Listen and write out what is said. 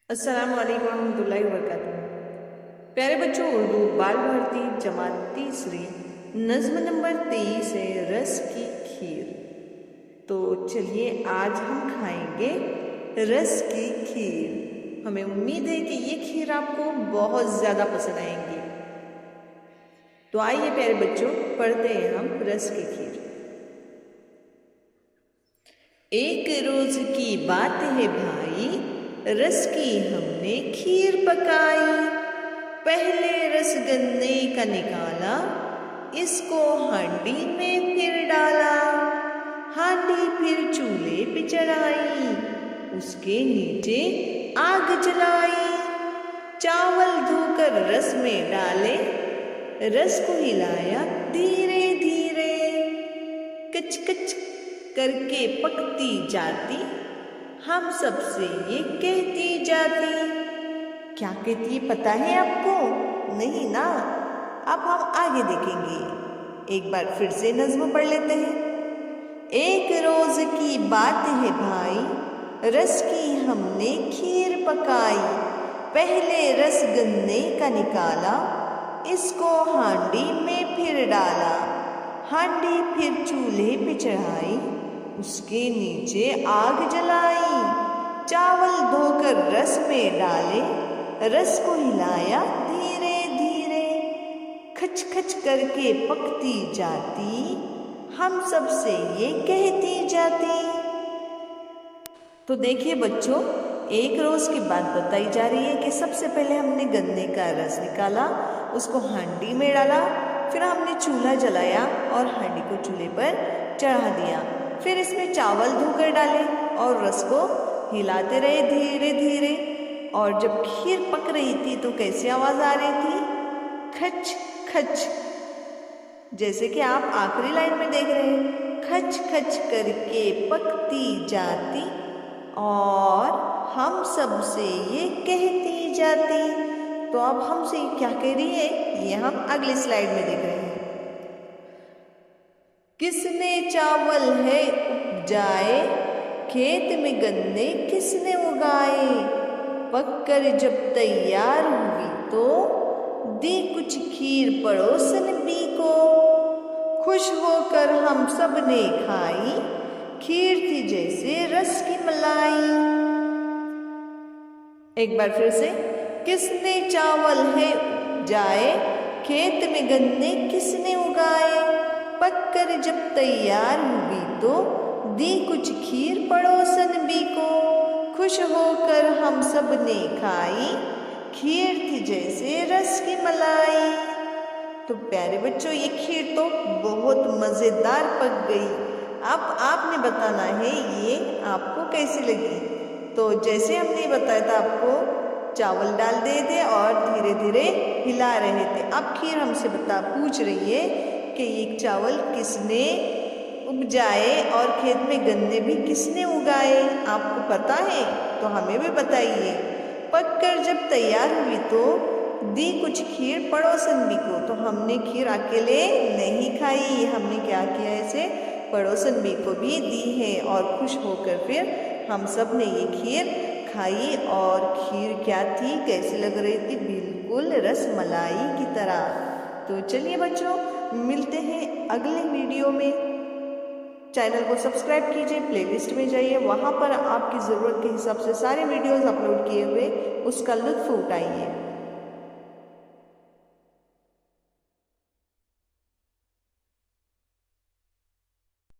अस्सलाम वालेकुम रहमतुल्लाहि व बरकातुहू। प्यारे बच्चों, उर्दू बाल भारती जमात तीसरी नज्म नंबर 23 है रस की खीर। तो चलिए आज हम खाएंगे रस की खीर। हमें उम्मीद है कि ये खीर आपको बहुत ज़्यादा पसंद आएंगी। तो आइए प्यारे बच्चों, पढ़ते हैं हम रस की खीर। एक रोज की बात है भाई, रस की हमने खीर पकाई। पहले रस गन्ने का निकाला, इसको हांडी में फिर डाला। हांडी फिर चूल्हे पे चढ़ाई, उसके नीचे आग जलाई। चावल धोकर रस में डाले, रस को हिलाया धीरे धीरे। कच कच करके पकती जाती, हम सबसे ये कहती जाती। क्या कहती है पता है आपको? नहीं ना, अब हम आगे देखेंगे। एक बार फिर से नज्म पढ़ लेते हैं। एक रोज की बात है भाई, रस की हमने खीर पकाई। पहले रस गन्ने का निकाला, इसको हांडी में फिर डाला। हांडी फिर चूल्हे पे चढ़ाई, उसके नीचे आग जलाई। चावल धोकर रस में डाले, रस को हिलाया धीरे धीरे। खच खच करके पकती जाती, हम सबसे ये कहती जाती। तो देखिए बच्चों, एक रोज की बात बताई जा रही है कि सबसे पहले हमने गन्ने का रस निकाला, उसको हांडी में डाला, फिर हमने चूल्हा जलाया और हांडी को चूल्हे पर चढ़ा दिया। फिर इसमें चावल धोकर डाले और रस को हिलाते रहे धीरे धीरे। और जब खीर पक रही थी तो कैसी आवाज आ रही थी? खच खच, जैसे कि आप आखिरी लाइन में देख रहे हैं। खच खच करके पकती जाती और हम सबसे ये कहती जाती। तो अब हमसे क्या कह रही है, ये हम अगली स्लाइड में देख रहे हैं। किसने चावल है उपजाए, खेत में गन्ने किसने उगाए। पककर जब तैयार हुई तो दी कुछ खीर पड़ोसन बी को। खुश होकर हम सब ने खाई, खीर थी जैसे रस की मलाई। एक बार फिर से। किसने चावल है उपजाए, खेत में गन्ने किसने उगाए। पककर जब तैयार हुई तो दी कुछ खीर पड़ोसन बी को। खुश होकर हम सब ने खाई, खीर थी जैसे रस की मलाई। तो प्यारे बच्चों, ये खीर तो बहुत मज़ेदार पक गई। अब आपने बताना है ये आपको कैसी लगी। तो जैसे हमने बताया था आपको, चावल डाल दिए थे और धीरे धीरे हिला रहे थे। अब खीर हमसे पूछ रही है कि ये चावल किसने उपजाए और खेत में गन्ने भी किसने उगाए। आपको पता है तो हमें भी बताइए। पककर जब तैयार हुई तो दी कुछ खीर पड़ोसन बी को। तो हमने खीर अकेले नहीं खाई, हमने क्या किया, इसे पड़ोसन बी को भी दी है। और खुश होकर फिर हम सब ने ये खीर खाई। और खीर क्या थी, कैसी लग रही थी? बिल्कुल रस मलाई की तरह। तो चलिए बच्चों, मिलते हैं अगले वीडियो में। चैनल को सब्सक्राइब कीजिए, प्लेलिस्ट में जाइए, वहाँ पर आपकी ज़रूरत के हिसाब से सारे वीडियोस अपलोड किए हुए, उसका लुत्फ़ उठाइए।